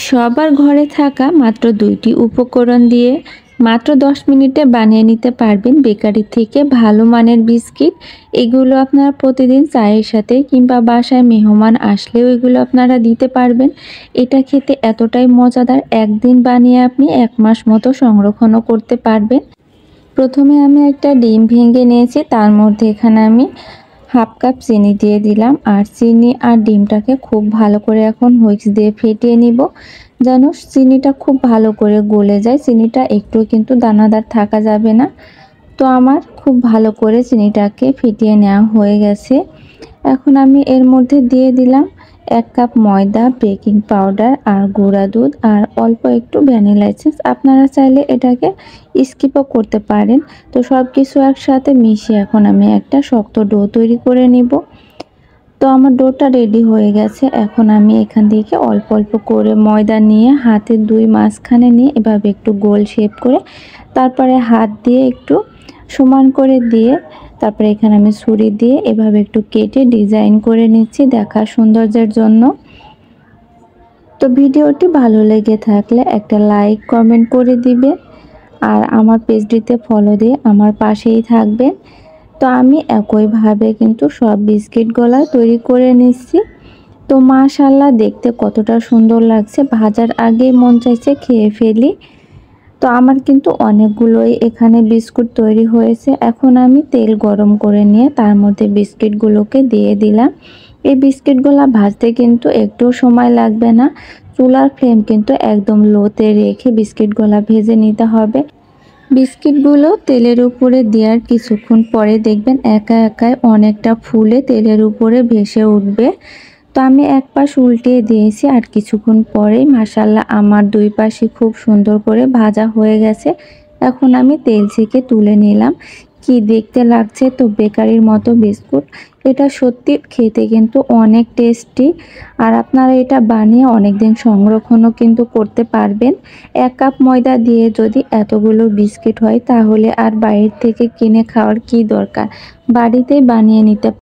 সবার ঘরে থাকা মাত্র ২টি উপকরণ দিয়ে মাত্র ১০ মিনিটে বানিয়ে নিতে পারবেন বেকারি থেকে ভালো মানের বিস্কিট। এগুলো আপনারা প্রতিদিন চায়ের সাথে কিংবা বাসায় মেহমান আসলেও এগুলো আপনারা দিতে পারবেন। এটা খেতে এতটাই মজাদার, একদিন বানিয়ে আপনি ১ মাস মতো সংরক্ষণও করতে পারবেন। প্রথমে আমি একটা ডিম ভেঙে নিয়েছি, তার মধ্যে এখানে আমি 1/2 কাপ চিনি দিয়ে দিলাম। আর চিনি আর ডিমটাকে খুব ভালো করে এখন হুইস্ক দিয়ে ফেটিয়ে নিব, যেন চিনিটা খুব ভালো করে গলে যায়। চিনিটা একটু কিন্তু দানাদার থাকা যাবে না। তো আমার খুব ভালো করে চিনিটাকে ফেটিয়ে নেওয়া হয়ে গেছে। এখন আমি এর মধ্যে দিয়ে দিলাম 1 কাপ ময়দা, বেকিং পাউডার আর গুঁড়া দুধ আর অল্প একটু ভ্যানিলা এসেন্স। আপনারা চাইলে এটাকে স্কিপও করতে পারেন। তো সব কিছু একসাথে মিশিয়ে এখন আমি একটা শক্ত ডো তৈরি করে নিব। তো আমার ডোটা রেডি হয়ে গেছে। এখন আমি এখান থেকে অল্প অল্প করে ময়দা নিয়ে হাতের 2 মাঝখানে নিয়ে এভাবে একটু গোল শেপ করে তারপরে হাত দিয়ে একটু সমান করে দিয়ে তারপরে এখানে আমি ছুরি দিয়ে এভাবে একটু কেটে ডিজাইন করে নিচ্ছি দেখার সৌন্দর্যের জন্য। তো ভিডিওটি ভালো লেগে থাকলে একটা লাইক কমেন্ট করে দিবেন আর আমার পেজটিতে ফলো দিয়ে আমার পাশেই থাকবেন। তো আমি একইভাবে কিন্তু সব বিস্কিটগুলো তৈরি করে নিচ্ছি। তো মাশাআল্লাহ দেখতে কতটা সুন্দর লাগছে, ভাজার আগেই মন চাইছে খেয়ে ফেলি। তো আমার কিন্তু অনেকগুলোই এখানে বিস্কুট তৈরি হয়েছে। এখন আমি তেল গরম করে নিয়ে তার মধ্যে বিস্কিটগুলোকে দিয়ে দিলাম। এই বিস্কিটগুলো ভাজতে কিন্তু একটু সময় লাগবে না। চুলার ফ্লেম কিন্তু একদম লোতে রেখে বিস্কিটগুলো ভেজে নিতে হবে। বিস্কিটগুলো তেলের উপরে দেওয়ার কিছুক্ষণ পরে দেখবেন একা একাই অনেকটা ফুলে তেলের উপরে ভেসে উঠবে। তো আমি এক পাশ উল্টিয়ে দিয়েছি আর কিছুক্ষণ পরেই মাশাআল্লাহ আমার 2 পাশই খুব সুন্দর করে ভাজা হয়ে গেছে। এখন আমি তেল থেকে তুলে নিলাম। কি দেখতে লাগছে তো বেকারির মতো বিস্কুট। এটা সত্যি খেতে কিন্তু অনেক টেস্টি আর আপনারা এটা বানিয়ে অনেক দিন সংরক্ষণও কিন্তু করতে পারবেন। 1 কাপ ময়দা দিয়ে যদি এতগুলো বিস্কিট হয় তাহলে আর বাইরে থেকে কিনে খাওয়ার কি দরকার, বাড়িতেই বানিয়ে নিতে